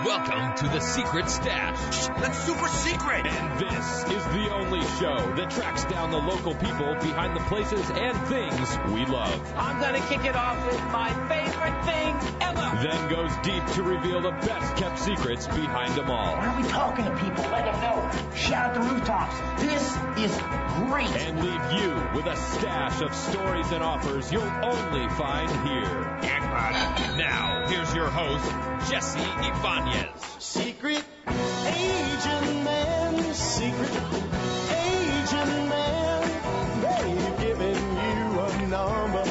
Welcome to the Secret Stash. That's super secret. And this is the only show that tracks down the local people behind the places and things we love. I'm going to kick it off with my favorite thing ever. Then goes deep to reveal the best kept secrets behind them all. Why are we talking to people? Let them know. Shout out the rooftops. This is great. And leave you with a stash of stories and offers you'll only find here. Now, here's your host, Jesse Ibanez. Secret agent man, secret agent man. They've given you a number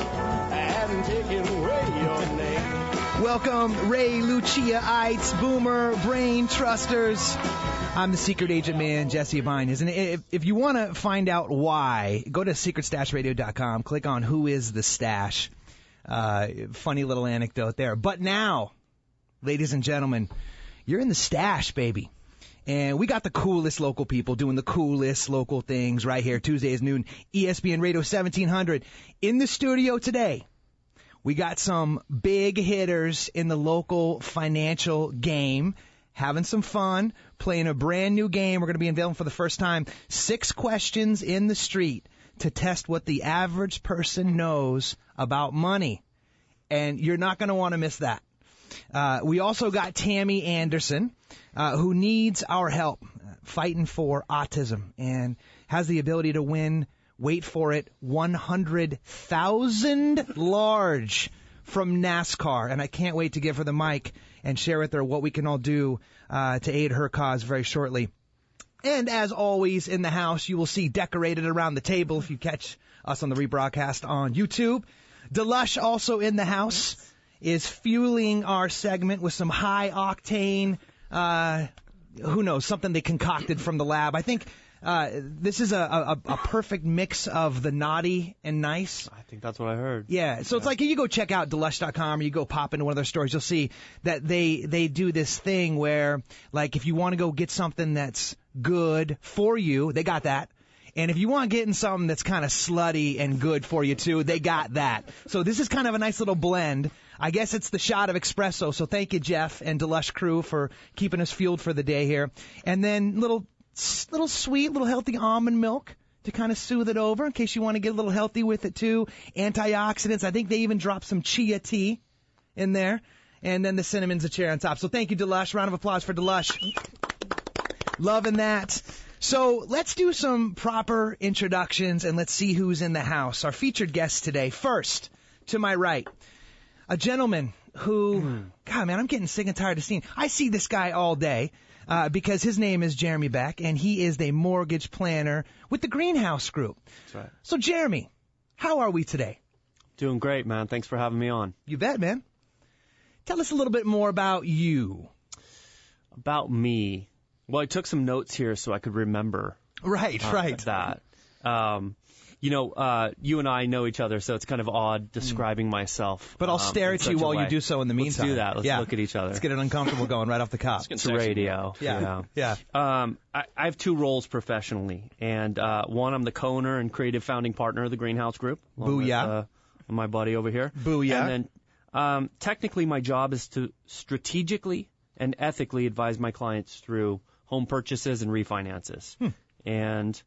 and taken away your name. Welcome, Ray Lucia-ites, Boomer, Brain Trusters. I'm the Secret Agent Man, Jesse Ibanez. And if you want to find out why, go to secretstashradio.com, click on Who is the Stash. Funny little anecdote there. But now, ladies and gentlemen, you're in the stash, baby. And we got the coolest local people doing the coolest local things right here, Tuesdays noon, ESPN Radio 1700. In the studio today, we got some big hitters in the local financial game, having some fun, playing a brand new game. We're going to be unveiling for the first time 6 questions in the street to test what the average person knows about money. And you're not going to want to miss that. We also got Tammy Anderson, who needs our help fighting for autism and has the ability to win, wait for it, 100,000 large from NASCAR. And I can't wait to give her the mic and share with her what we can all do to aid her cause very shortly. And as always in the house, you will see decorated around the table if you catch us on the rebroadcast on YouTube. Delush also in the house is fueling our segment with some high-octane, who knows, something they concocted from the lab. I think this is a perfect mix of the naughty and nice. I think that's what I heard. Yeah, so it's like you go check out Delush.com or you go pop into one of their stores, you'll see that they do this thing where, like, if you want to go get something that's good for you, they got that. And if you want getting something that's kind of slutty and good for you, too, they got that. So this is kind of a nice little blend. I guess it's the shot of espresso. So thank you, Jeff and Delush crew, for keeping us fueled for the day here. And then little sweet, little healthy almond milk to kind of soothe it over in case you want to get a little healthy with it, too. Antioxidants. I think they even dropped some chia tea in there. And then the cinnamon's a cherry on top. So thank you, Delush. Round of applause for Delush. Loving that. So let's do some proper introductions and let's see who's in the house. Our featured guest today. First, to my right, a gentleman who, God, man, I'm getting sick and tired of seeing. I see this guy all day because his name is Jeremy Beck, and he is the mortgage planner with the Greenhouse Group. That's right. So, Jeremy, how are we today? Doing great, man. Thanks for having me on. You bet, man. Tell us a little bit more about you. About me. Well, I took some notes here so I could remember. Right. That. You and I know each other, so it's kind of odd describing myself. But I'll stare at you while you do so in the meantime. Let's do that. Let's look at each other. Let's get it uncomfortable going right off the cuff. It's radio. Yeah. I have 2 roles professionally, and one, I'm the co-owner and creative founding partner of the Greenhouse Group. Booyah. With, my buddy over here. Booyah. And then technically my job is to strategically and ethically advise my clients through home purchases and refinances. And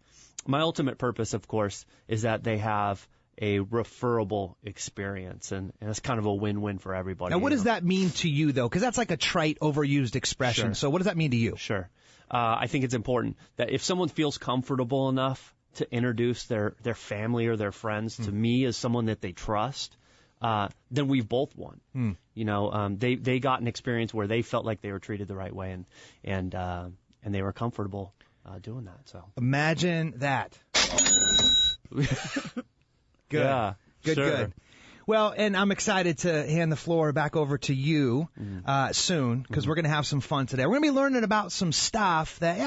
my ultimate purpose, of course, is that they have a referable experience, and it's kind of a win-win for everybody. Now, what does that mean to you, though? Because that's like a trite, overused expression. Sure. So what does that mean to you? Sure. I think it's important that if someone feels comfortable enough to introduce their family or their friends to me as someone that they trust, then we've both won. You know, they got an experience where they felt like they were treated the right way, and they were comfortable doing that. So imagine that. Good. Yeah, Good. Well, and I'm excited to hand the floor back over to you soon, because we're going to have some fun today. We're going to be learning about some stuff that,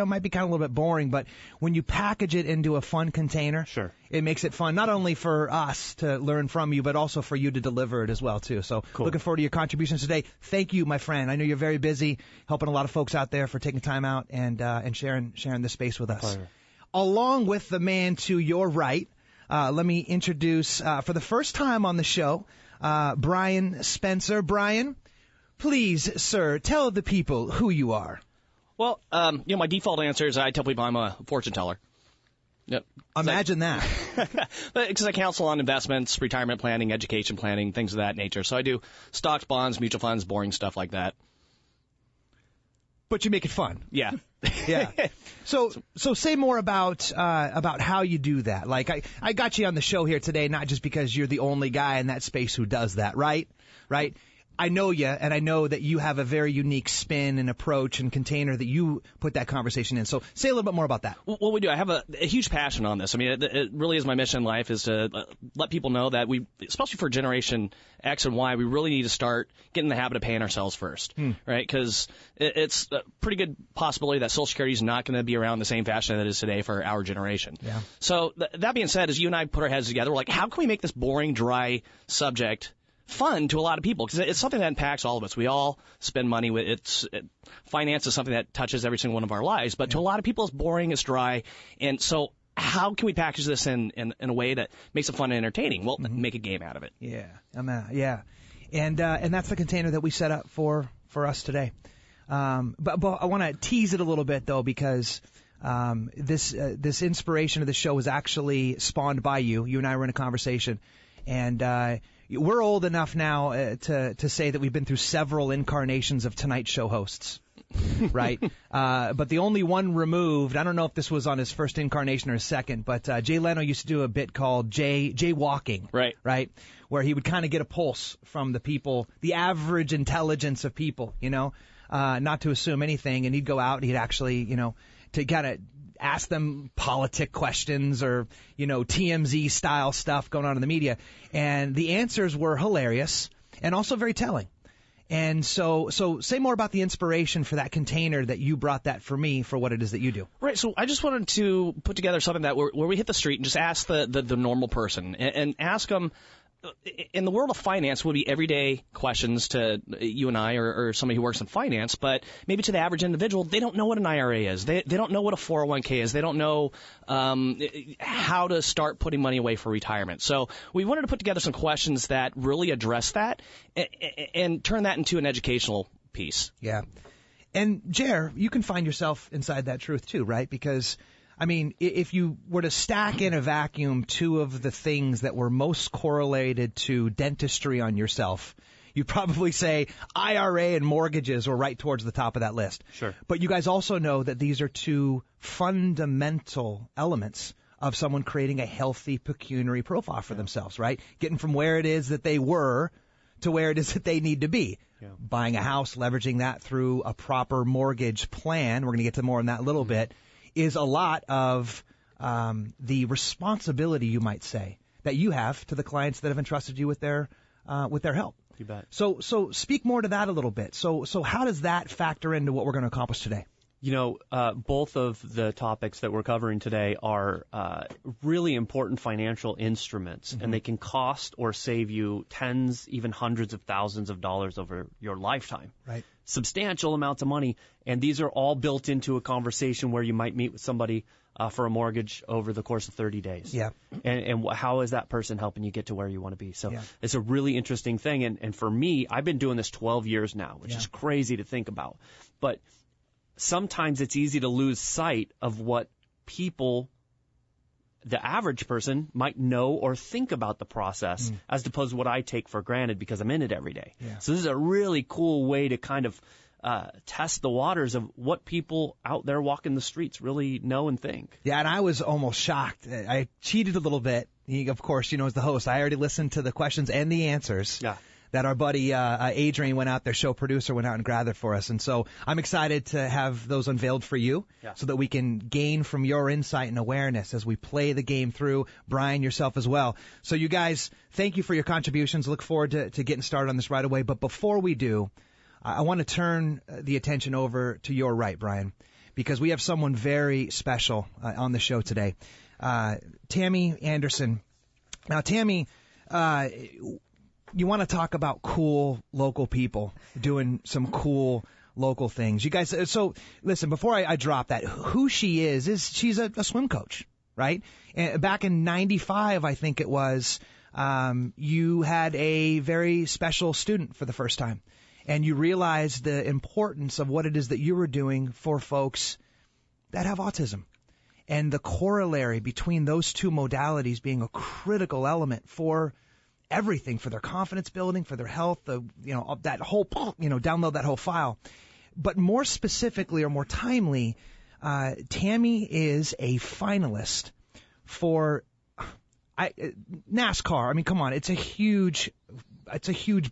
might be kind of a little bit boring, but when you package it into a fun container, sure, it makes it fun, not only for us to learn from you, but also for you to deliver it as well, too. So cool. Looking forward to your contributions today. Thank you, my friend. I know you're very busy, helping a lot of folks out there, for taking time out and sharing this space with us. Pleasure. Along with the man to your right, let me introduce, for the first time on the show, Brian Spencer. Brian, Please, sir, tell the people who you are. Well, my default answer is I tell people I'm a fortune teller. Yep. Imagine that. Because I counsel on investments, retirement planning, education planning, things of that nature. So I do stocks, bonds, mutual funds, boring stuff like that. But you make it fun. Yeah. Yeah. So say more about how you do that. Like I got you on the show here today, not just because you're the only guy in that space who does that, right? Right? I know you, and I know that you have a very unique spin and approach and container that you put that conversation in. So say a little bit more about that. Well, we do. I have a huge passion on this. I mean, it really is my mission in life is to let people know that we, especially for Generation X and Y, we really need to start getting in the habit of paying ourselves first, right? Because it's a pretty good possibility that Social Security is not going to be around in the same fashion that it is today for our generation. Yeah. So that being said, as you and I put our heads together, we're like, how can we make this boring, dry subject fun to a lot of people? Because it's something that impacts all of us. We all spend money with finance is something that touches every single one of our lives, but to a lot of people it's boring, it's dry. And so how can we package this in a way that makes it fun and entertaining? Well, make a game out of it. Yeah. Yeah. And that's the container that we set up for us today. But I want to tease it a little bit though, because this inspiration of the show was actually spawned by you. You and I were in a conversation, and we're old enough now to say that we've been through several incarnations of Tonight Show hosts, right? But the only one removed, I don't know if this was on his first incarnation or his second, but Jay Leno used to do a bit called Jay Walking, right? Where he would kind of get a pulse from the people, the average intelligence of people, not to assume anything, and he'd go out and he'd actually, to kind of ask them politic questions or, TMZ style stuff going on in the media. And the answers were hilarious and also very telling. And so say more about the inspiration for that container that you brought that for me for what it is that you do. Right. So I just wanted to put together something that where we hit the street and just ask the normal person and ask them, in the world of finance would be everyday questions to you and I or somebody who works in finance, but maybe to the average individual, they don't know what an IRA is. They don't know what a 401k is. They don't know how to start putting money away for retirement. So we wanted to put together some questions that really address that and turn that into an educational piece. Yeah. And Jer, you can find yourself inside that truth too, right? Because I mean, if you were to stack in a vacuum two of the things that were most correlated to dentistry on yourself, you'd probably say IRA and mortgages were right towards the top of that list. Sure. But you guys also know that these are two fundamental elements of someone creating a healthy pecuniary profile for themselves, right? Getting from where it is that they were to where it is that they need to be. Yeah. Buying a house, leveraging that through a proper mortgage plan. We're going to get to more on that in a little bit. Is a lot of the responsibility, you might say, that you have to the clients that have entrusted you with their help. You bet. So speak more to that a little bit. So how does that factor into what we're going to accomplish today? Both of the topics that we're covering today are really important financial instruments, and they can cost or save you tens, even hundreds of thousands of dollars over your lifetime. Right. Substantial amounts of money, and these are all built into a conversation where you might meet with somebody for a mortgage over the course of 30 days. Yeah. And how is that person helping you get to where you want to be? So it's a really interesting thing, and for me, I've been doing this 12 years now, which is crazy to think about. But sometimes it's easy to lose sight of what people, the average person, might know or think about the process as opposed to what I take for granted because I'm in it every day. Yeah. So this is a really cool way to kind of test the waters of what people out there walking the streets really know and think. Yeah, and I was almost shocked. I cheated a little bit. He, of course, as the host, I already listened to the questions and the answers. Yeah. That our buddy Adrian went out, their show producer, went out and gathered for us. And so I'm excited to have those unveiled for you so that we can gain from your insight and awareness as we play the game through. Brian, yourself as well. So you guys, thank you for your contributions. Look forward to getting started on this right away. But before we do, I want to turn the attention over to your right, Brian, because we have someone very special on the show today. Tammy Anderson. Now, Tammy, you want to talk about cool local people doing some cool local things. You guys, so listen, before I drop that, who she is she's a swim coach, right? And back in 95, I think it was, you had a very special student for the first time. and you realize the importance of what it is that you were doing for folks that have autism. And the corollary between those two modalities being a critical element for everything, for their confidence building, for their health, that whole, download that whole file. But more specifically or more timely, Tammy is a finalist for NASCAR. I mean, come on, it's a huge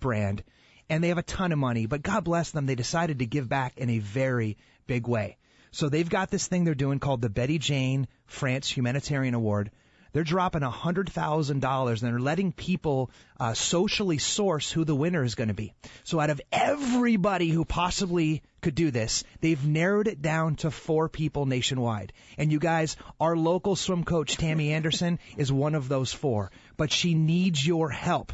brand, and they have a ton of money. But God bless them, they decided to give back in a very big way. So they've got this thing they're doing called the Betty Jane France Humanitarian Award. They're dropping $100,000, and they're letting people socially source who the winner is going to be. So out of everybody who possibly could do this, they've narrowed it down to 4 people nationwide. And you guys, our local swim coach, Tammy Anderson, is one of those 4. But she needs your help,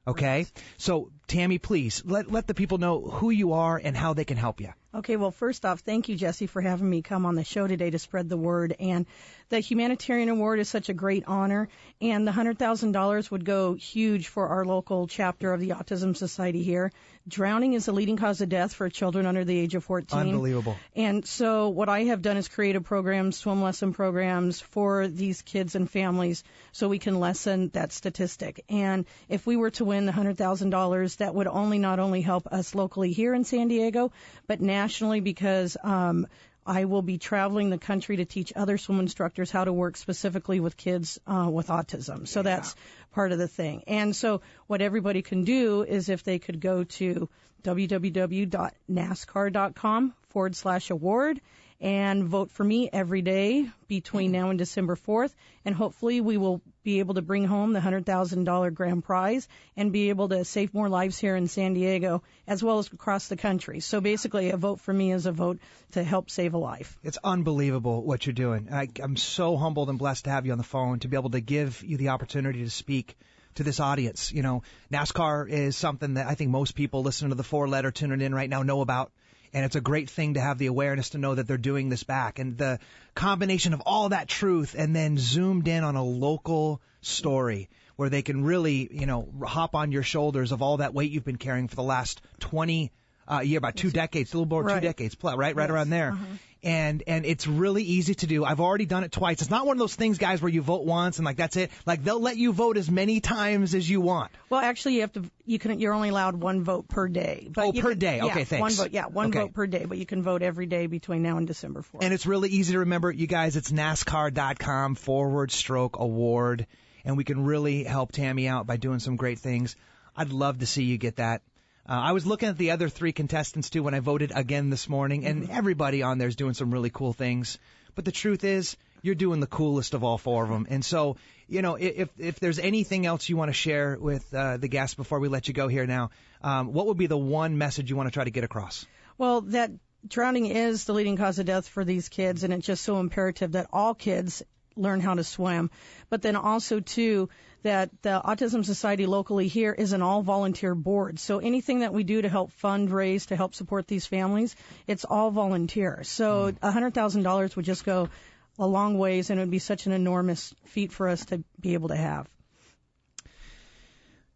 okay? So, Tammy, please, let the people know who you are and how they can help you. Okay, well, first off, thank you, Jesse, for having me come on the show today to spread the word. And the Humanitarian Award is such a great honor, and the $100,000 would go huge for our local chapter of the Autism Society here. Drowning is the leading cause of death for children under the age of 14. Unbelievable. And so what I have done is create a program, swim lesson programs for these kids and families so we can lessen that statistic. And if we were to win the $100,000, that would not only help us locally here in San Diego, but nationally, because I will be traveling the country to teach other swim instructors how to work specifically with kids with autism. So that's part of the thing. And so what everybody can do is if they could go to www.nascar.com/award and vote for me every day between now and December 4th. And hopefully we will be able to bring home the $100,000 grand prize and be able to save more lives here in San Diego as well as across the country. So basically a vote for me is a vote to help save a life. It's unbelievable what you're doing. I'm so humbled and blessed to have you on the phone, to be able to give you the opportunity to speak to this audience. You know, NASCAR is something that I think most people listening to the 4-letter tuning in right now know about. And it's a great thing to have the awareness to know that they're doing this back. And the combination of all that truth and then zoomed in on a local story where they can really, hop on your shoulders of all that weight you've been carrying for the last 20 about 2 decades, a little more 2 decades, right yes. Around there. Uh-huh. And it's really easy to do. I've already done it twice. It's not one of those things, guys, where you vote once and that's it. They'll let you vote as many times as you want. Well, actually, you're only allowed 1 vote per day. But per day. Yeah, okay, thanks. One vote per day, but you can vote every day between now and December 4th. And it's really easy to remember, you guys. It's NASCAR.com/award. And we can really help Tammy out by doing some great things. I'd love to see you get that. I was looking at the other 3 contestants, too, when I voted again this morning, and everybody on there is doing some really cool things. But the truth is, you're doing the coolest of all 4 of them. And so, if there's anything else you want to share with the guests before we let you go here now, what would be the one message you want to try to get across? Well, that drowning is the leading cause of death for these kids, and it's just so imperative that all kids learn how to swim. But then also, too, that the Autism Society locally here is an all-volunteer board. So anything that we do to help fundraise, to help support these families, it's all volunteer. So $100,000 would just go a long ways, and it would be such an enormous feat for us to be able to have.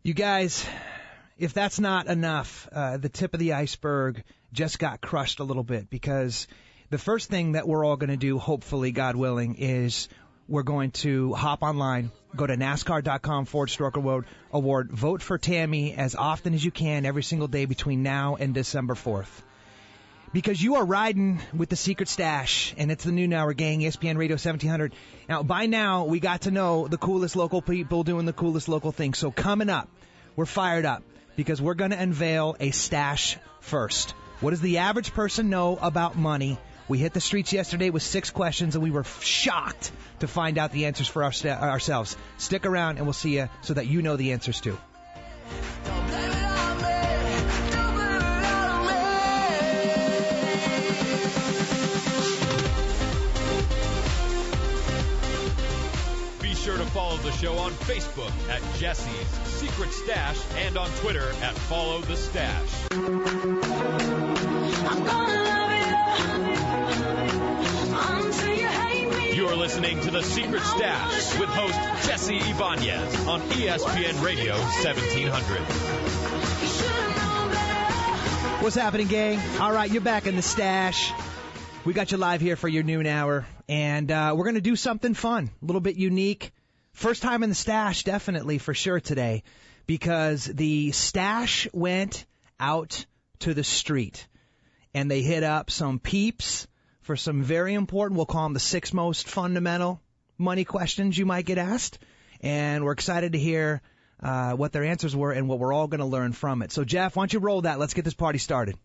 You guys, if that's not enough, the tip of the iceberg just got crushed a little bit, because the first thing that we're all going to do, hopefully, God willing, is we're going to hop online, go to NASCAR.com/award, vote for Tammy as often as you can every single day between now and December 4th. Because you are riding with the Secret Stash, and it's the noon hour, gang, ESPN Radio 1700. Now, by now, we got to know the coolest local people doing the coolest local things. So coming up, we're fired up because we're going to unveil a stash first. What does the average person know about money? We hit the streets yesterday with 6 questions, and we were shocked to find out the answers for ourselves. Stick around, and we'll see you so that you know the answers, too. Be sure to follow the show on Facebook at Jesse's Secret Stash and on Twitter at Follow the Stash. You're listening to The Secret Stash with host Jesse Ibanez on ESPN Radio 1700. What's happening, gang? All right, you're back in the stash. We got you live here for your noon hour, and we're going to do something fun, a little bit unique. First time in the stash, definitely, for sure today, because the stash went out to the street, and they hit up some peeps for some very important, we'll call them the 6 most fundamental money questions you might get asked, and we're excited to hear what their answers were and what we're all going to learn from it. So, Jeff, why don't you roll that? Let's get this party started.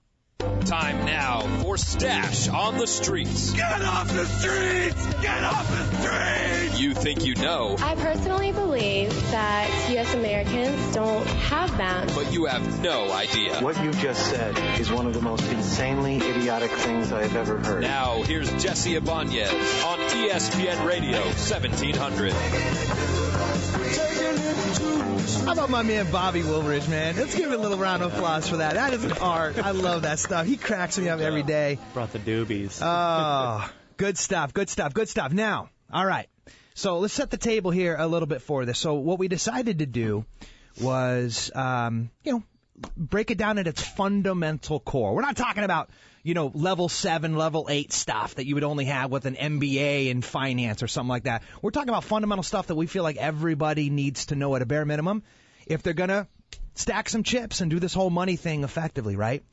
Time now for Stash on the Streets. Get off the streets! Get off the streets! You think you know, I personally believe that U.S. Americans don't have them. but you have no idea. What you just said is one of the most insanely idiotic things I have ever heard. Now, here's Jesse Ibanez on ESPN Radio 1700. How about my man Bobby Wilbridge, man? Let's give him a little round of applause for that. That is art. I love that stuff. He cracks me up every day. Brought the doobies. Oh, good stuff, good stuff, good stuff. Now, all right. So let's set the table here a little bit for this. So what we decided to do was, break it down at its fundamental core. We're not talking about, level 7, level 8 stuff that you would only have with an MBA in finance or something like that. We're talking about fundamental stuff that we feel like everybody needs to know at a bare minimum if they're going to stack some chips and do this whole money thing effectively, right?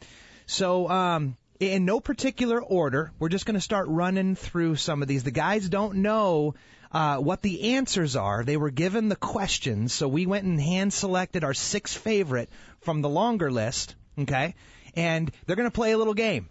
So, in no particular order, we're just going to start running through some of these. The guys don't know what the answers are. They were given the questions, so we went and hand-selected our 6 favorite from the longer list, okay? And they're going to play a little game,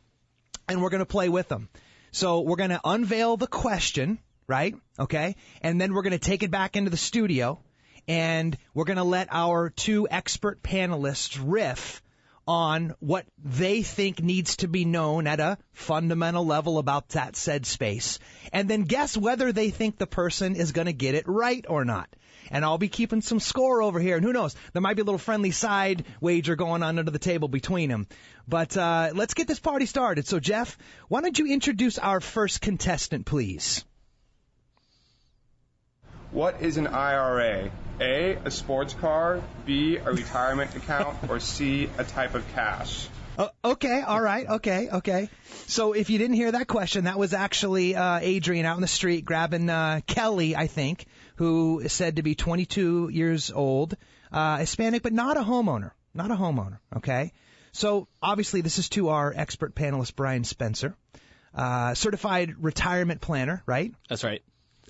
and we're going to play with them. So we're going to unveil the question, right? Okay? And then we're going to take it back into the studio, and we're going to let our 2 expert panelists riff on what they think needs to be known at a fundamental level about that said space, and then guess whether they think the person is going to get it right or not. And I'll be keeping some score over here, and who knows, there might be a little friendly side wager going on under the table between them. But let's get this party started. So, Jeff, why don't you introduce our first contestant, please? What is an IRA? A, a sports car, B, a retirement account, or C, a type of cash? Okay, all right, okay. So if you didn't hear that question, that was actually Adrian out in the street grabbing Kelly, I think, who is said to be 22 years old, Hispanic, but not a homeowner, okay? So obviously this is to our expert panelist, Brian Spencer, certified retirement planner, right? That's right.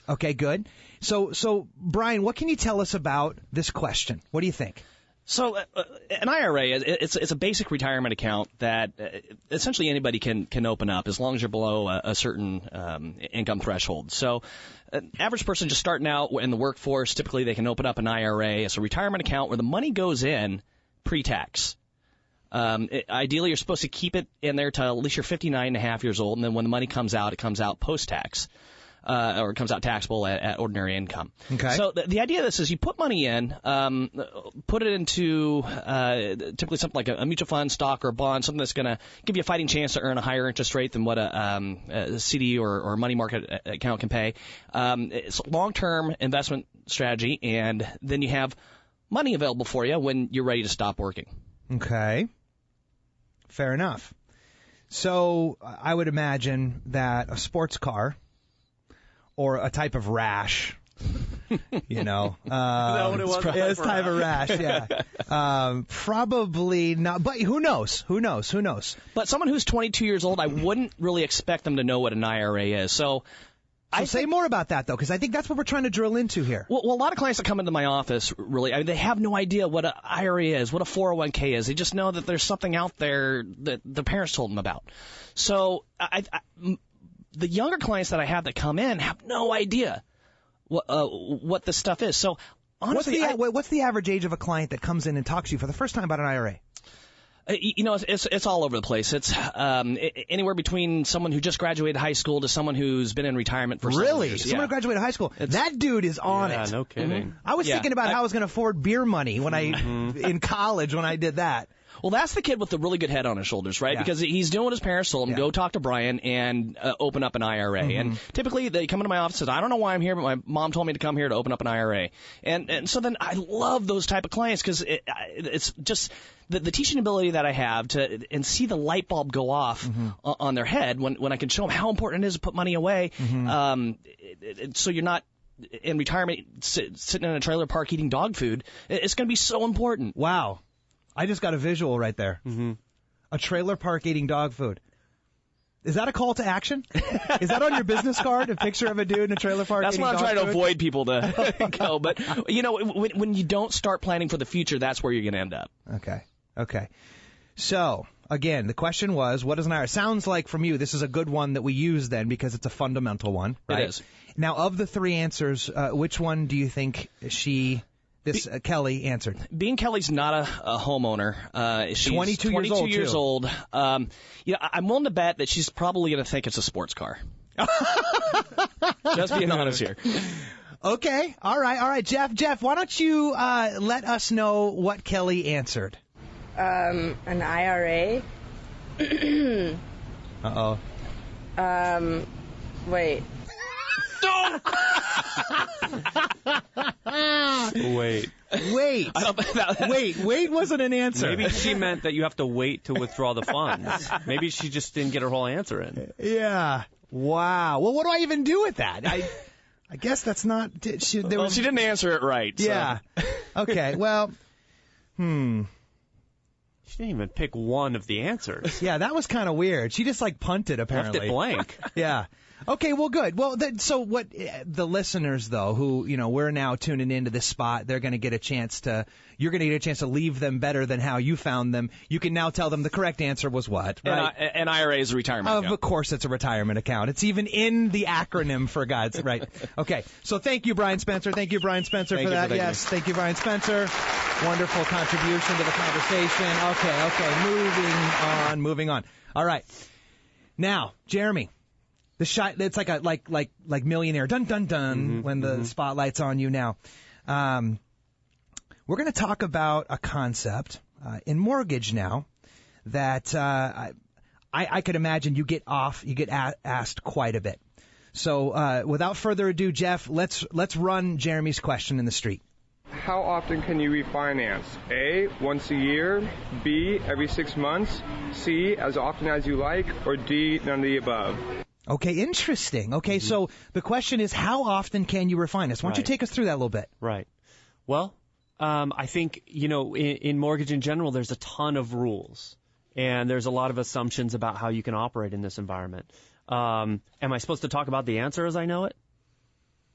Okay, good. So Brian, what can you tell us about this question? What do you think? So an IRA, it's a basic retirement account that essentially anybody can open up as long as you're below a certain income threshold. So an average person just starting out in the workforce, typically they can open up an IRA. It's a retirement account where the money goes in pre-tax. Ideally, you're supposed to keep it in there till at least you're 59 and a half years old, and then when the money comes out, it comes out post-tax. Or it comes out taxable at ordinary income. Okay. So the idea of this is you put money in, put it into typically something like a mutual fund, stock, or bond, something that's going to give you a fighting chance to earn a higher interest rate than what a CD or money market account can pay. It's a long-term investment strategy, and then you have money available for you when you're ready to stop working. Okay. Fair enough. So I would imagine that a sports car or a type of rash, Is that what it was? It's type of rash, yeah. Probably not, but who knows? But someone who's 22 years old, I wouldn't really expect them to know what an IRA is. So I say more about that, though, because I think that's what we're trying to drill into here. Well, a lot of clients that come into my office, really, they have no idea what an IRA is, what a 401k is. They just know that there's something out there that their parents told them about. So the younger clients that I have that come in have no idea what this stuff is. So honestly, what's the average age of a client that comes in and talks to you for the first time about an IRA? It's all over the place. It's anywhere between someone who just graduated high school to someone who's been in retirement for 7 years. Someone who graduated high school. That dude is on it. Yeah, no kidding. I was thinking about how I was going to afford beer money when in college when I did that. Well, that's the kid with the really good head on his shoulders, right? Yeah. Because he's doing what his parents told him, go talk to Brian and open up an IRA. And typically they come into my office and say, I don't know why I'm here, but my mom told me to come here to open up an IRA. And so then I love those type of clients because it's just the teaching ability that I have and see the light bulb go off on their head when I can show them how important it is to put money away. So you're not in retirement sitting in a trailer park eating dog food. It's going to be so important. Wow. I just got a visual right there. A trailer park eating dog food. Is that a call to action? Is that on your business card? A picture of a dude in a trailer park That's eating why I'm dog trying to food? avoid people to go. But, when you don't start planning for the future, that's where you're going to end up. Okay. So, again, the question was, what is an IRA? Sounds like from you, this is a good one that we use then because it's a fundamental one, right? It is. Now, of the three answers, which one do you think Kelly answered? Being Kelly's not a homeowner. She's 22 years old. I'm willing to bet that she's probably going to think it's a sports car. Just being honest here. Okay. All right. Jeff, why don't you let us know what Kelly answered? An IRA. Uh-oh. Wait. Wait wasn't an answer. Maybe she meant that you have to wait to withdraw the funds. Maybe she just didn't get her whole answer in. Yeah. Wow. Well, what do I even do with that? I guess that's not. She didn't answer it right. So. Yeah. Okay. Well. She didn't even pick one of the answers. Yeah, that was kind of weird. She just punted apparently. Left it blank. Yeah. Okay, well, good. Well, so what the listeners, though, who, we're now tuning into this spot, you're going to get a chance to leave them better than how you found them. You can now tell them the correct answer was what, right? An IRA is a retirement account. Of course it's a retirement account. It's even in the acronym for God's, right. Okay, so thank you, Brian Spencer. Thank you, Brian Spencer, for that. Yes, thank you, Brian Spencer. Wonderful contribution to the conversation. Okay, moving on. All right. Now, Jeremy. It's like Millionaire, dun dun dun, when the spotlight's on you now. We're going to talk about a concept in mortgage now that I could imagine you get asked quite a bit. So without further ado, Jeff, let's run Jeremy's question in the street. How often can you refinance? A, once a year. B, every 6 months. C, as often as you like. Or D, none of the above. Okay, interesting. Okay, so the question is, how often can you refinance? Why don't you take us through that a little bit? Right. Well, I think, in mortgage in general, there's a ton of rules. And there's a lot of assumptions about how you can operate in this environment. Am I supposed to talk about the answer as I know it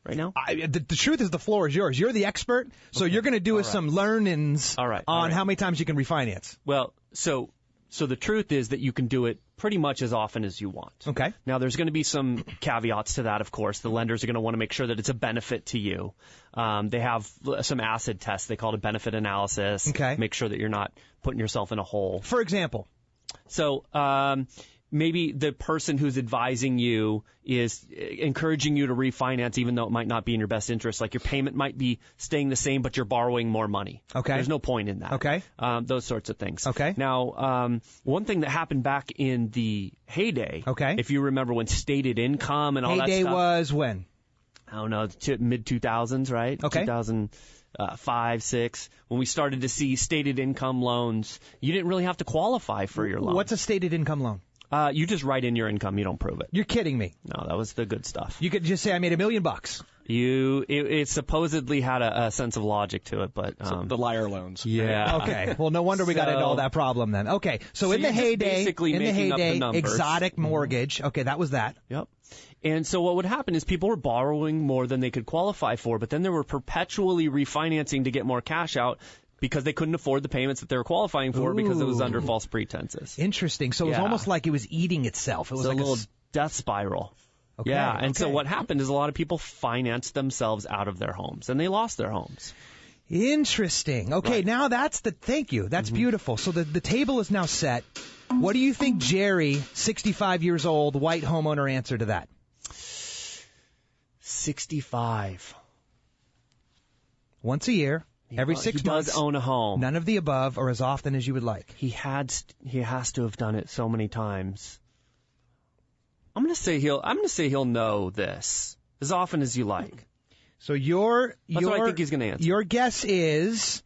right now? The truth is the floor is yours. You're the expert, so you're going to do some learnings on how many times you can refinance. Well, so the truth is that you can do it pretty much as often as you want. Okay. Now, there's going to be some caveats to that, of course. The lenders are going to want to make sure that it's a benefit to you. They have some acid tests. They call it a benefit analysis. Okay. Make sure that you're not putting yourself in a hole. For example? So, maybe the person who's advising you is encouraging you to refinance even though it might not be in your best interest. Like your payment might be staying the same, but you're borrowing more money. Okay. There's no point in that. Okay. Those sorts of things. Okay. Now, one thing that happened back in the heyday, if you remember when stated income and all that stuff. Heyday was when? I don't know, mid-2000s, right? Okay. 2005, 6, when we started to see stated income loans, you didn't really have to qualify for your loan. What's a stated income loan? You just write in your income. You don't prove it. You're kidding me. No, that was the good stuff. You could just say I made $1 million. It supposedly had a sense of logic to it, but the liar loans. Yeah. Okay. Well, no wonder we got into all that problem then. Okay. So in the heyday, exotic mortgage. Okay, that was that. Yep. And so what would happen is people were borrowing more than they could qualify for, but then they were perpetually refinancing to get more cash out because they couldn't afford the payments that they were qualifying for because it was under false pretenses. Interesting. So it was almost like it was eating itself. It was like a little death spiral. Okay. Yeah. And so what happened is a lot of people financed themselves out of their homes, and they lost their homes. Interesting. Okay, now thank you. That's beautiful. So the table is now set. What do you think Jerry, 65 years old, white homeowner, answered to that? 65. Once a year. Every 6 months. He does own a home. None of the above, or as often as you would like. He has to have done it so many times. I'm gonna say he'll know this as often as you like. So what I think he's gonna answer. Your guess is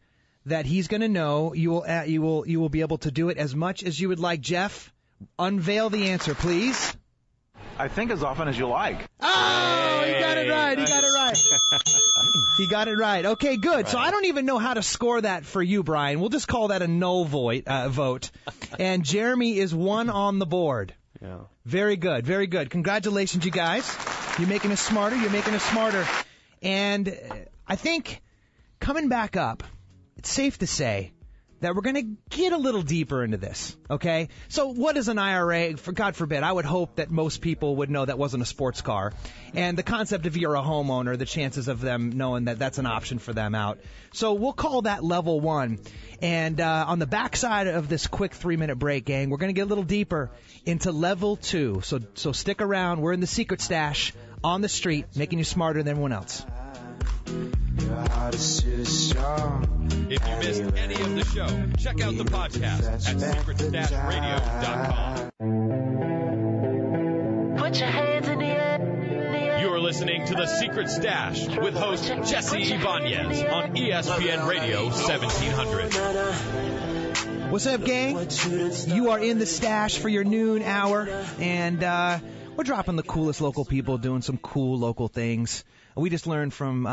that he's gonna know. You will be able to do it as much as you would like. Jeff, unveil the answer, please. I think as often as you like. Oh, he got it right. He got it right. He got it right. Okay, good. Right. So I don't even know how to score that for you, Brian. We'll just call that a null vote. And Jeremy is 1 on the board. Yeah. Very good. Very good. Congratulations, you guys. You're making us smarter. You're making us smarter. And I think coming back up, it's safe to say that we're going to get a little deeper into this, okay? So what is an IRA? For God forbid, I would hope that most people would know that wasn't a sports car. And the concept of you're a homeowner, the chances of them knowing that that's an option for them out. So we'll call that level 1. And on the backside of this quick 3-minute break, gang, we're going to get a little deeper into level 2. So stick around. We're in the secret stash on the street, making you smarter than everyone else. If you missed any of the show, check out the podcast at secretstashradio.com. Put your hands in the air. You're listening to The Secret Stash with host Jesse Ibanez on ESPN Radio 1700. What's up, gang? You are in the stash for your noon hour, and we're dropping the coolest local people doing some cool local things. We just learned from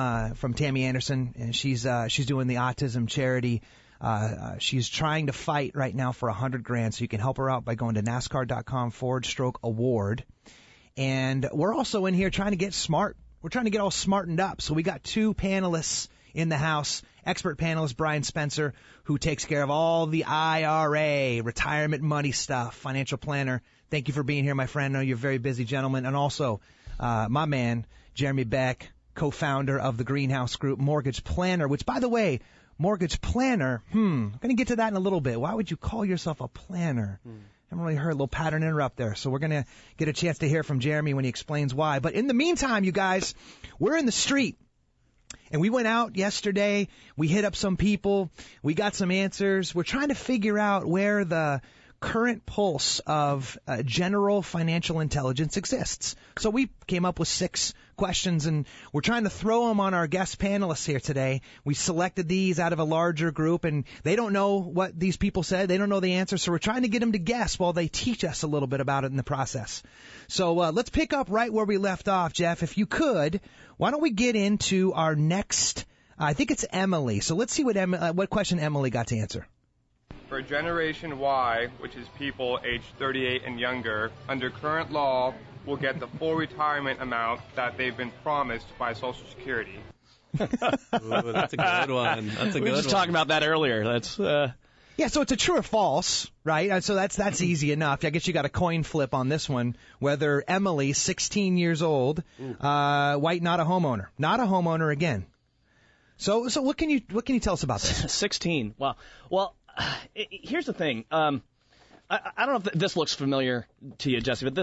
Tammy Anderson, and she's doing the autism charity. She's trying to fight right now for $100,000, so you can help her out by going to NASCAR.com/award. And we're also in here trying to get smart. We're trying to get all smartened up. So we got 2 panelists in the house. Expert panelist Brian Spencer, who takes care of all the IRA, retirement money stuff, financial planner. Thank you for being here, my friend. I know you're a very busy gentleman. And also my man, Jeremy Beck, co-founder of the Greenhouse Group Mortgage Planner, which, by the way, mortgage planner, I'm going to get to that in a little bit. Why would you call yourself a planner? I haven't really heard a little pattern interrupt there. So we're going to get a chance to hear from Jeremy when he explains why. But in the meantime, you guys, we're in the street. And we went out yesterday. We hit up some people. We got some answers. We're trying to figure out where the current pulse of general financial intelligence exists. So we came up with 6 questions, and we're trying to throw them on our guest panelists here today. We selected these out of a larger group, and they don't know what these people said. They don't know the answer, so we're trying to get them to guess while they teach us a little bit about it in the process. So let's pick up right where we left off, Jeff. If you could, why don't we get into our next, I think it's Emily. So let's see what question Emily got to answer. For Generation Y, which is people aged 38 and younger, under current law, will get the full retirement amount that they've been promised by Social Security. Ooh, that's a good one. We were just talking about that earlier. That's Yeah, so it's a true or false, right? So that's easy enough. I guess you got a coin flip on this one, whether Emily, 16 years old, white, not a homeowner again. So what can you tell us about this? 16. Wow. Well, here's the thing. I don't know if this looks familiar to you, Jesse, but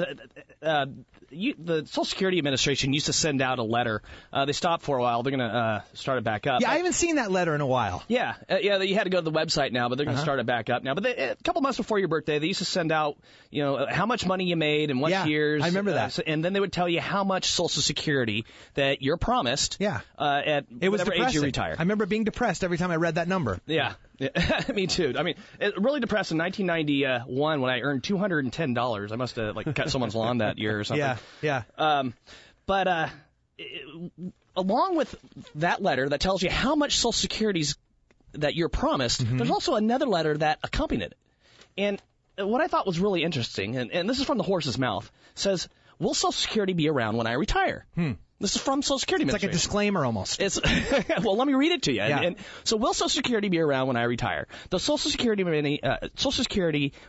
the Social Security Administration used to send out a letter. They stopped for a while. They're going to start it back up. Yeah, I haven't seen that letter in a while. Yeah. You had to go to the website now, but they're going to start it back up now. But a couple months before your birthday, they used to send out, how much money you made and what years. I remember that. And then they would tell you how much Social Security that you're promised. Yeah. At whatever age you retire. I remember being depressed every time I read that number. Yeah. Me too. I mean, it really depressed in 1991 when I earned $210. I must have cut someone's lawn that year or something. Yeah. But along with that letter that tells you how much Social Security's that you're promised, there's also another letter that accompanied it. And what I thought was really interesting, and this is from the horse's mouth, says, will Social Security be around when I retire? This is from Social Security Administration. It's like a disclaimer almost. Well, let me read it to you. Yeah. So will Social Security be around when I retire? The Social Security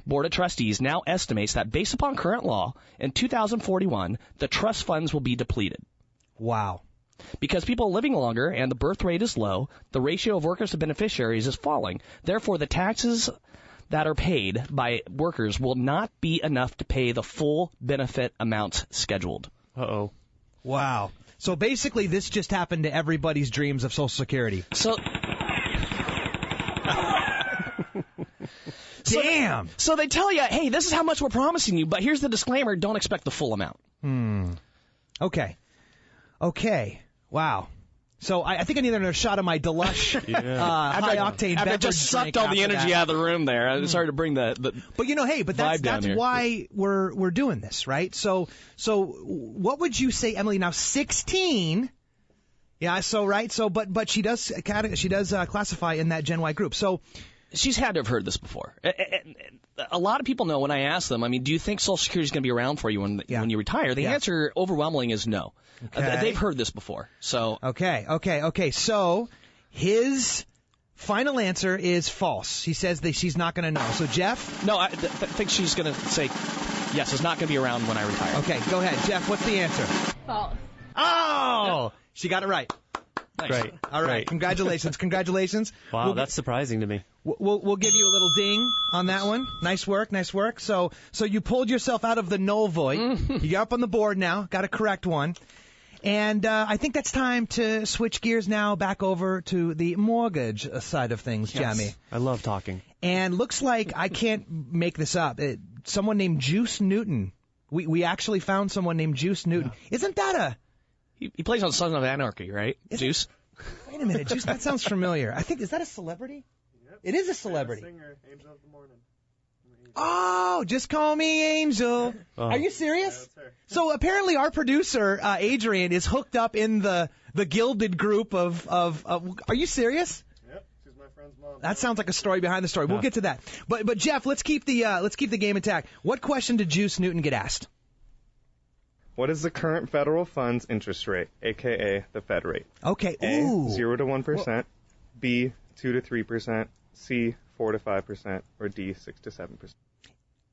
Board of Trustees now estimates that based upon current law, in 2041, the trust funds will be depleted. Wow. Because people are living longer and the birth rate is low, the ratio of workers to beneficiaries is falling. Therefore, the taxes that are paid by workers will not be enough to pay the full benefit amounts scheduled. Uh-oh. Wow. So basically this just happened to everybody's dreams of Social Security. So Damn. So they tell you, hey, this is how much we're promising you, but here's the disclaimer: don't expect the full amount. Okay. Wow. So I think I need another shot of my Delush high-octane beverage After I just sucked all the energy out of the room there. I'm sorry to bring the But but that's why we're doing this, right? So what would you say, Emily? Now 16. Yeah. So right. So but she does classify in that Gen Y group. So she's had to have heard this before. A lot of people know when I ask them, I mean, do you think Social Security is going to be around for you when you retire? The answer overwhelmingly is no. Okay. They've heard this before. So Okay. So his final answer is false. He says that she's not going to know. So Jeff? No, I think she's going to say, yes, it's not going to be around when I retire. Okay, go ahead. Jeff, what's the answer? False. Oh! She got it right. Nice. Great. All right. Great. Congratulations. Wow, that's surprising to me. We'll give you a little ding on that one. Nice work. So you pulled yourself out of the null void. You got up on the board now. Got a correct one. And I think that's time to switch gears now back over to the mortgage side of things, Yes. Jamie. I love talking. And looks like I can't make this up. Someone named Juice Newton. We actually found someone named Juice Newton. Yeah. Isn't that He plays on Sons of Anarchy, right? Juice? Wait a minute, Juice. That sounds familiar. I think, is that a celebrity? Yep. It is a celebrity. Singer, Angel of the Morning. Oh, just call me Angel. Oh. Are you serious? Yeah, that's her. So apparently our producer, Adrian, is hooked up in the gilded group of are you serious? Yep, she's my friend's mom. That sounds like a story behind the story. We'll get to that. But Jeff, let's keep the game intact. What question did Juice Newton get asked? What is the current federal funds interest rate, a.k.a. the Fed rate? Okay. A, Ooh. 0 to 1%, B, 2 to 3%, C, 4 to 5%, or D, 6 to 7%.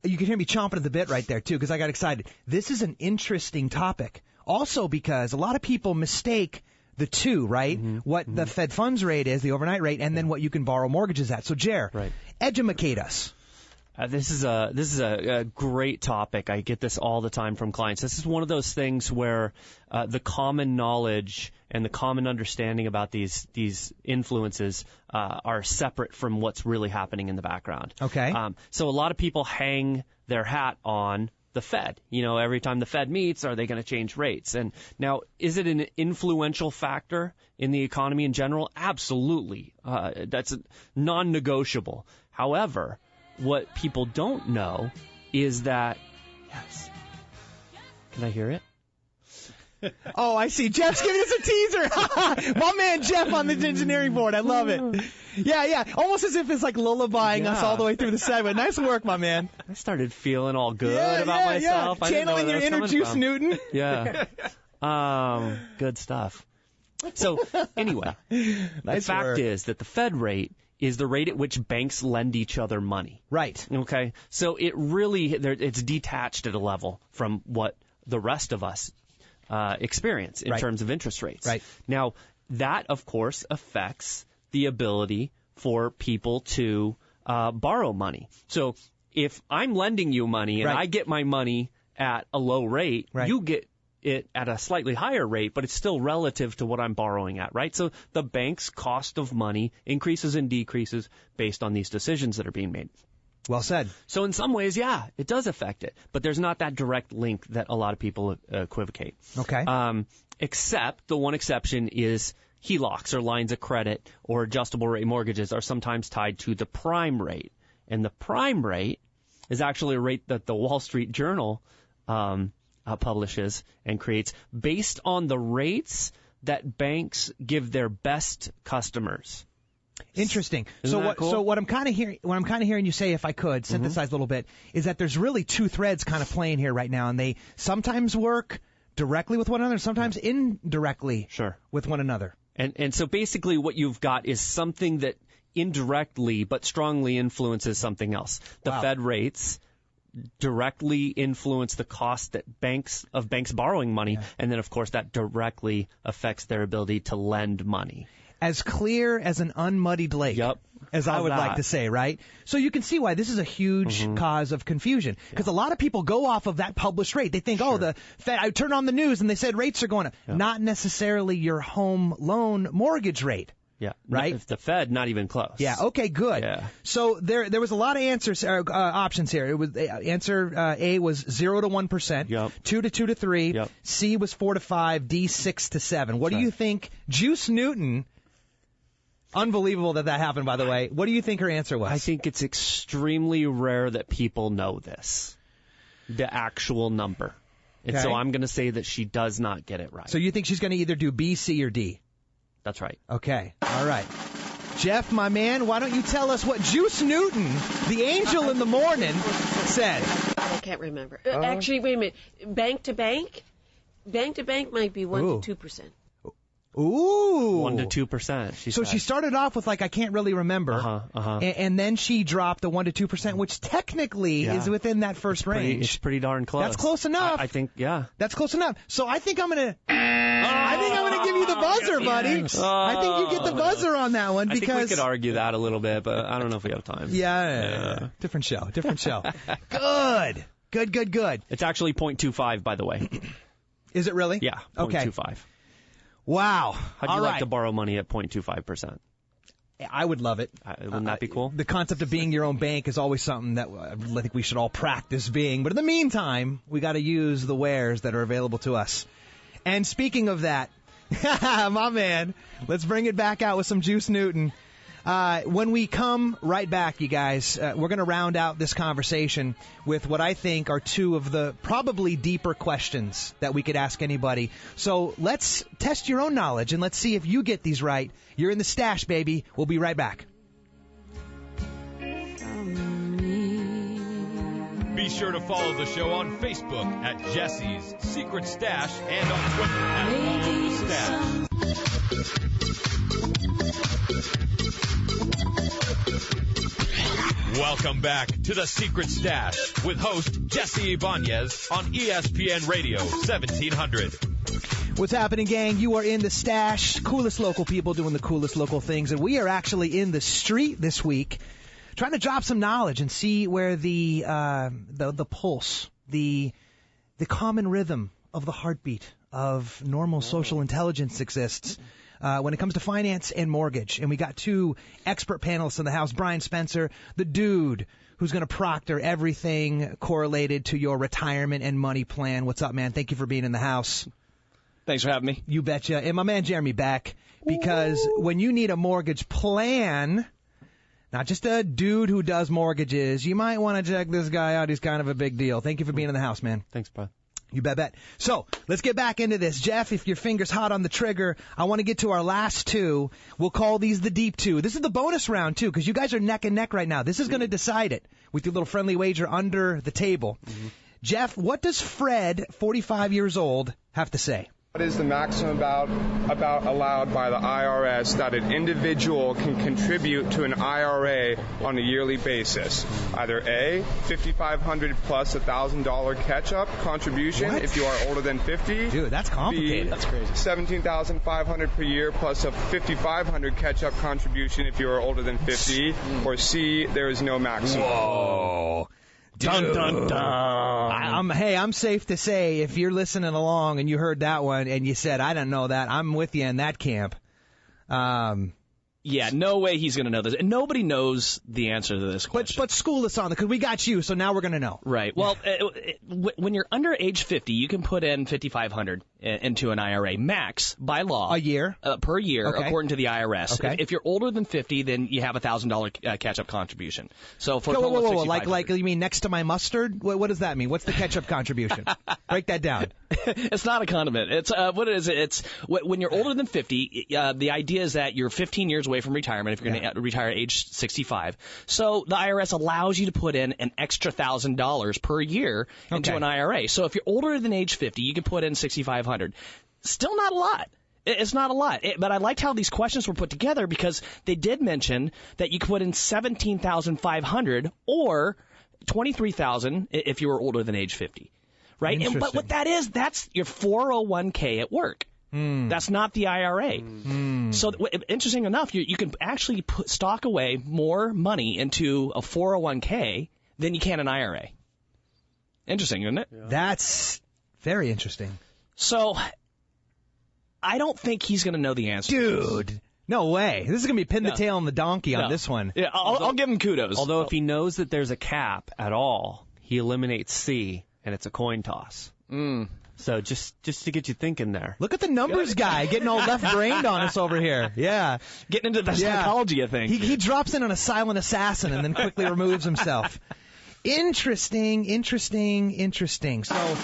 You can hear me chomping at the bit right there, too, because I got excited. This is an interesting topic. Also because a lot of people mistake the two, right? What the Fed funds rate is, the overnight rate, and then what you can borrow mortgages at. So, Jer, educate us. This is a great topic. I get this all the time from clients. This is one of those things where the common knowledge and the common understanding about these influences are separate from what's really happening in the background. Okay. So a lot of people hang their hat on the Fed. You know, every time the Fed meets, are they going to change rates? And now, is it an influential factor in the economy in general? Absolutely. That's non-negotiable. However, what people don't know is that, yes, can I hear it? Oh, I see. Jeff's giving us a teaser. My man Jeff on the engineering board. I love it. Yeah. Almost as if it's like lullabying us all the way through the segment. Nice work, my man. I started feeling all good about myself. Yeah. Channeling your inner Juice Newton. Yeah. Good stuff. So, anyway, the fact is that the Fed rate is the rate at which banks lend each other money. Right. Okay? So it really, it's detached at a level from what the rest of us experience in terms of interest rates. Right. Now, that, of course, affects the ability for people to borrow money. So if I'm lending you money and I get my money at a low rate, you get it at a slightly higher rate, but it's still relative to what I'm borrowing at, right? So the bank's cost of money increases and decreases based on these decisions that are being made. Well said. So in some ways, yeah, it does affect it, but there's not that direct link that a lot of people equivocate. Okay. Except the one exception is HELOCs or lines of credit or adjustable rate mortgages are sometimes tied to the prime rate. And the prime rate is actually a rate that the Wall Street Journal publishes and creates based on the rates that banks give their best customers. Interesting. Isn't that cool? So what I'm kind of hearing you say, if I could synthesize a little bit, is that there's really two threads kind of playing here right now, and they sometimes work directly with one another, sometimes indirectly with one another. And so basically what you've got is something that indirectly but strongly influences something else. The Fed rates directly influence the cost that banks borrowing money, and then of course that directly affects their ability to lend money. As clear as an unmuddied lake, as I would like to say, right? So you can see why this is a huge cause of confusion, because a lot of people go off of that published rate. They think, oh, the Fed, I turned on the news and they said rates are going up. Not necessarily your home loan mortgage rate. Yeah. Right? If the Fed, not even close. Yeah. Okay. Good. Yeah. So there was a lot of answers, options here. It was answer A was 0 to 1%. Yep. 2 to 2 to 3. Yep. C was 4 to 5. D 6 to 7. What do you think? Juice Newton. Unbelievable that happened, by the way. What do you think her answer was? I think it's extremely rare that people know this, the actual number. And so I'm going to say that she does not get it right. So you think she's going to either do B, C, or D? That's right. Okay. All right. Jeff, my man, why don't you tell us what Juice Newton, the angel in the morning, said? I can't remember. Actually, wait a minute. Bank to bank? Bank to bank might be 1 to 2%. Ooh. 1 to 2%. So she started off with I can't really remember. And then she dropped the 1 to 2%, which technically is within that first range. It's pretty darn close. That's close enough. I think, yeah. That's close enough. So I think I'm gonna give you the buzzer, buddy. I think you get the buzzer on that one because I think we could argue that a little bit, but I don't know if we have time. Yeah. Different show. Good. It's actually 0.25, by by the way. Is it really? Yeah. 0.25. Wow. How'd you like to borrow money at 0.25%? I would love it. Wouldn't that be cool? The concept of being your own bank is always something that I think we should all practice being. But in the meantime, we got to use the wares that are available to us. And speaking of that, my man, let's bring it back out with some Juice Newton. When we come right back, you guys, we're going to round out this conversation with what I think are two of the probably deeper questions that we could ask anybody. So let's test your own knowledge and let's see if you get these right. You're in the stash, baby. We'll be right back. Be sure to follow the show on Facebook at Jesse's Secret Stash and on Twitter at All the Stash. Welcome back to the Secret Stash with host Jesse Ibanez on ESPN Radio 1700. What's happening, gang? You are in the stash. Coolest local people doing the coolest local things. And we are actually in the street this week trying to drop some knowledge and see where the pulse, the common rhythm of the heartbeat of normal social intelligence exists when it comes to finance and mortgage. And we got two expert panelists in the house, Brian Spencer, the dude who's going to proctor everything correlated to your retirement and money plan. What's up, man? Thank you for being in the house. Thanks for having me. You betcha. And my man Jeremy Beck, because when you need a mortgage plan, not just a dude who does mortgages, you might want to check this guy out. He's kind of a big deal. Thank you for being in the house, man. Thanks, bud. You bet. So, let's get back into this. Jeff, if your finger's hot on the trigger, I want to get to our last two. We'll call these the deep two. This is the bonus round, too, because you guys are neck and neck right now. This is going to decide it with your little friendly wager under the table. Mm-hmm. Jeff, what does Fred, 45 years old, have to say? What is the maximum about allowed by the IRS that an individual can contribute to an IRA on a yearly basis? Either A, $5,500 plus $1,000 catch-up contribution if you are older than 50. Dude, that's complicated. B, that's crazy. $17,500 per year plus a $5,500 catch-up contribution if you are older than 50. Or C, there is no maximum. Whoa. Dun, dun, dun. I'm safe to say if you're listening along and you heard that one and you said, I don't know that, I'm with you in that camp. Yeah, no way he's going to know this. And nobody knows the answer to this question. But school us on it, because we got you, so now we're going to know. Right. Well, when you're under age 50, you can put in $5,500 into an IRA max by law. A year? Per year, okay. According to the IRS. Okay. If you're older than 50, then you have a $1,000 catch-up contribution. So for whoa, like you mean next to my mustard? What does that mean? What's the catch-up contribution? Break that down. It's not a condiment. It's what it is. It's when you're older than 50. The idea is that you're 15 years away from retirement if you're going to retire at age 65. So the IRS allows you to put in an extra $1,000 per year into an IRA. So if you're older than age 50, you can put in $6,500. Still not a lot. It's not a lot. But I liked how these questions were put together because they did mention that you could put in $17,500 or $23,000 if you were older than age 50. Right? But what that is, that's your 401k at work. That's not the IRA. So interesting enough, you can actually stock away more money into a 401k than you can an IRA. Interesting, isn't it? Yeah. That's very interesting. So I don't think he's going to know the answer. Dude, No way. This is going to be pin the tail on the donkey on this one. Yeah, I'll give him kudos. Although if he knows that there's a cap at all, he eliminates C, and it's a coin toss. So just to get you thinking there. Look at the numbers guy getting all left-brained on us over here. Yeah. Getting into the psychology of things. He drops in on a silent assassin and then quickly removes himself. Interesting. So,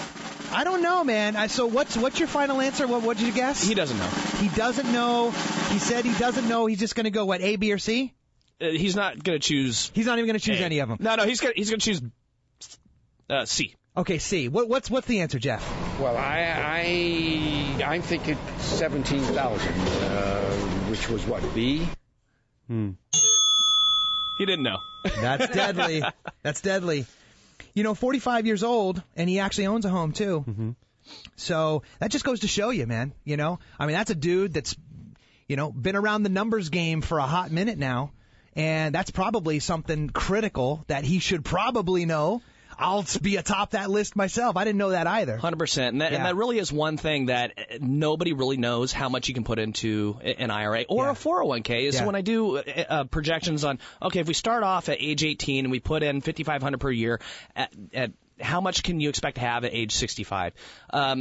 I don't know, man. So what's your final answer? What did you guess? He doesn't know. He doesn't know. He said he doesn't know. He's just going to go, what, A, B, or C? He's not going to choose. He's not even going to choose any of them. No, he's going to choose C. Okay, C. What's the answer, Jeff? Well, I'm thinking 17,000, which was what, B? He didn't know. That's deadly. That's deadly. 45 years old, and he actually owns a home, too. Mm-hmm. So that just goes to show you, man. I mean, that's a dude that's, been around the numbers game for a hot minute now, and that's probably something critical that he should probably know. I'll be atop that list myself. I didn't know that either. 100%. And that really is one thing that nobody really knows how much you can put into an IRA or a 401k. Is when I do projections on, okay, if we start off at age 18 and we put in $5,500 per year, at how much can you expect to have at age 65? A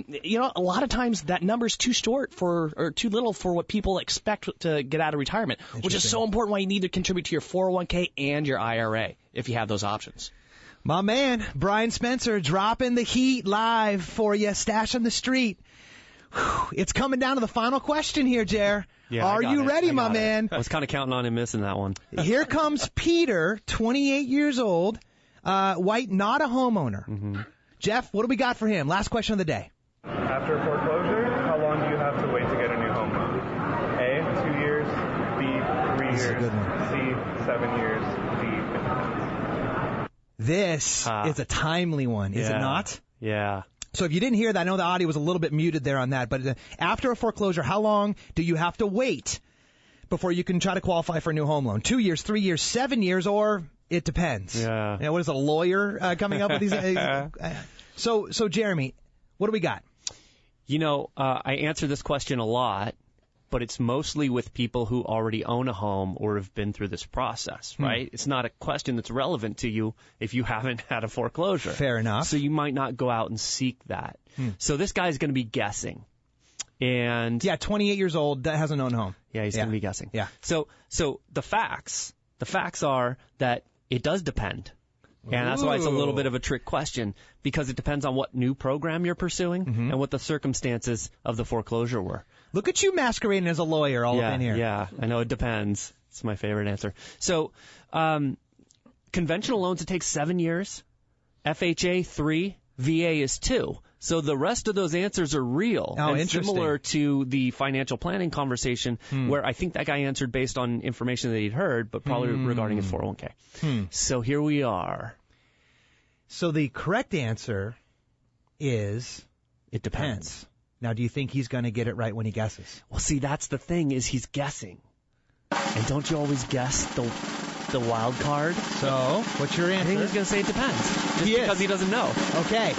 lot of times that number's too short or too little for what people expect to get out of retirement, which is so important why you need to contribute to your 401k and your IRA if you have those options. My man, Brian Spencer, dropping the heat live for you. Stash on the street. It's coming down to the final question here, Jer. Yeah, Are you ready, my man? I was kind of counting on him missing that one. Here comes Peter, 28 years old, white, not a homeowner. Mm-hmm. Jeff, what do we got for him? Last question of the day. After foreclosure, how long do you have to wait to get a new home loan? A, 2 years. B, 3 years. This is a good one. C, 7 years. D, 15 months. This is a timely one, is it not? Yeah. So if you didn't hear that, I know the audio was a little bit muted there on that, but after a foreclosure, how long do you have to wait before you can try to qualify for a new home loan? 2 years, 3 years, 7 years, or it depends? Yeah. What is a lawyer coming up with these? So Jeremy, what do we got? I answer this question a lot, but it's mostly with people who already own a home or have been through this process, right? It's not a question that's relevant to you if you haven't had a foreclosure. Fair enough. So you might not go out and seek that. So this guy's going to be guessing. And 28 years old, that hasn't owned a home. Yeah, he's going to be guessing. Yeah. So the facts are that it does depend. And that's why it's a little bit of a trick question, because it depends on what new program you're pursuing and what the circumstances of the foreclosure were. Look at you masquerading as a lawyer all up in here. Yeah, I know, it depends. It's my favorite answer. So conventional loans, it takes 7 years. FHA, 3. VA is 2. So the rest of those answers are real. Oh, and interesting. Similar to the financial planning conversation, where I think that guy answered based on information that he'd heard, but probably regarding his 401k. So here we are. So the correct answer is it depends. Now, do you think he's going to get it right when he guesses? Well, see, that's the thing, is he's guessing. And don't you always guess the wild card? So, what's your answer? I think he's going to say it depends. Just because he doesn't know. Okay.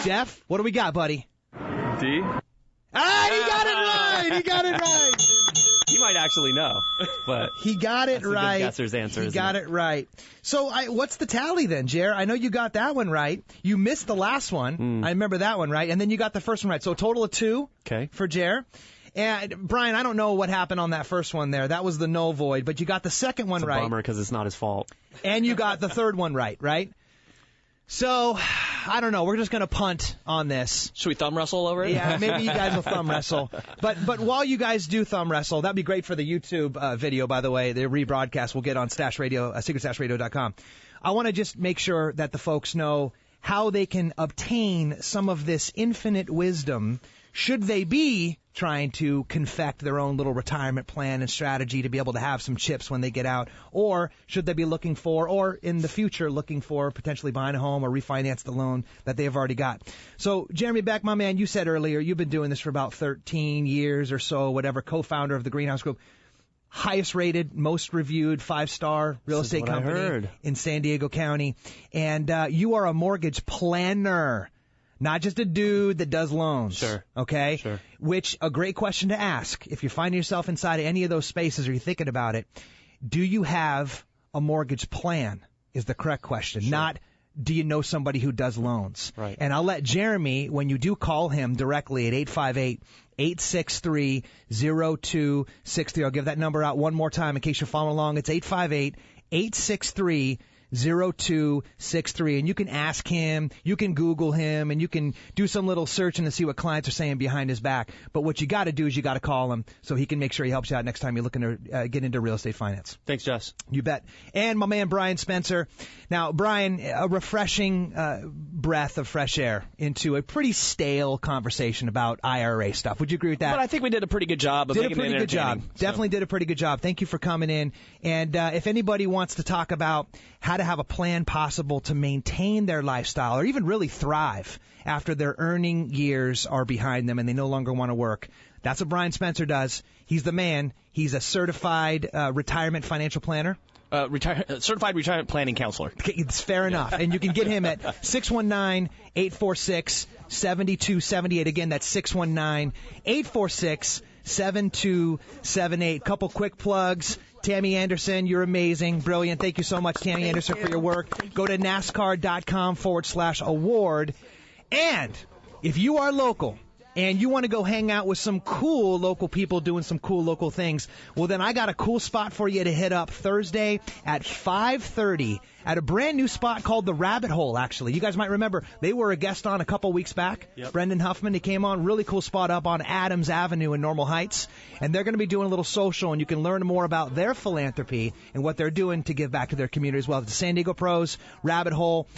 Jeff, what do we got, buddy? D. Ah, he got it right! He got it right! He might actually know, but he got it right. The guesser's answer. He got it right. So, what's the tally then, Jer? I know you got that one right. You missed the last one. I remember that one right, and then you got the first one right. So, a total of 2 for Jer. And Brian, I don't know what happened on that first one there. That was the no void, but you got the second one right. It's a bummer because it's not his fault. And you got the third one right? So, I don't know. We're just going to punt on this. Should we thumb wrestle over it? Yeah, maybe you guys will thumb wrestle. But while you guys do thumb wrestle, that'd be great for the YouTube video, by the way. The rebroadcast we'll get on Stash Radio, secretstashradio.com. I want to just make sure that the folks know how they can obtain some of this infinite wisdom should they be trying to confect their own little retirement plan and strategy to be able to have some chips when they get out, or should they be looking for, or in the future looking for, potentially buying a home or refinance the loan that they have already got. So, Jeremy Beck, my man, you said earlier you've been doing this for about 13 years or so, whatever, co-founder of the Greenhouse Group. Highest rated, most reviewed, 5-star real estate company in San Diego County. And you are a mortgage planner. Not just a dude that does loans. Sure. Okay? Sure. Which, a great question to ask. If you're finding yourself inside of any of those spaces or you're thinking about it, do you have a mortgage plan is the correct question. Sure. Not, do you know somebody who does loans? Right. And I'll let Jeremy, when you do call him directly at 858-863-0263. I'll give that number out one more time in case you're following along. It's 858-863-0263. And you can ask him, you can Google him, and you can do some little searching to see what clients are saying behind his back. But what you got to do is you got to call him so he can make sure he helps you out next time you're looking to get into real estate finance. Thanks, Jess. You bet. And my man Brian Spencer. Now, Brian, a refreshing breath of fresh air into a pretty stale conversation about IRA stuff. Would you agree with that? But I think we did a pretty good job of making it entertaining. Definitely did a pretty good job. Thank you for coming in. And if anybody wants to talk about how to have a plan possible to maintain their lifestyle or even really thrive after their earning years are behind them and they no longer want to work, that's what Brian Spencer does. He's the man. He's a certified retirement financial planner. Certified retirement planning counselor. It's fair enough. And you can get him at 619-846-7278. Again, that's 619-846-7278. Couple quick plugs. Tammy Anderson, you're amazing. Brilliant. Thank you so much, Tammy Anderson, for your work. Go to NASCAR.com/award. And if you are local and you want to go hang out with some cool local people doing some cool local things, well, then I got a cool spot for you to hit up Thursday at 5:30 at a brand new spot called The Rabbit Hole, actually. You guys might remember they were a guest on a couple weeks back. Yep. Brendan Huffman, he came on. Really cool spot up on Adams Avenue in Normal Heights. And they're going to be doing a little social, and you can learn more about their philanthropy and what they're doing to give back to their community as well. The San Diego Pros, Rabbit Hole.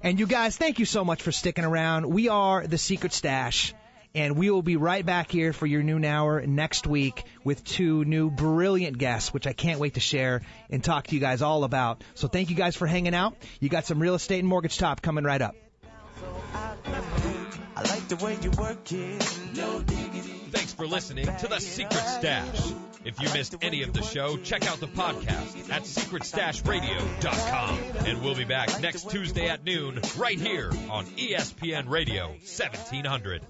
And you guys, thank you so much for sticking around. We are The Secret Stash. And we will be right back here for your noon hour next week with two new brilliant guests, which I can't wait to share and talk to you guys all about. So thank you guys for hanging out. You got some real estate and mortgage top coming right up. I like the way you work it. No diggity. Thanks for listening to The Secret Stash. If you missed any of the show, check out the podcast at secretstashradio.com. And we'll be back next Tuesday at noon right here on ESPN Radio 1700.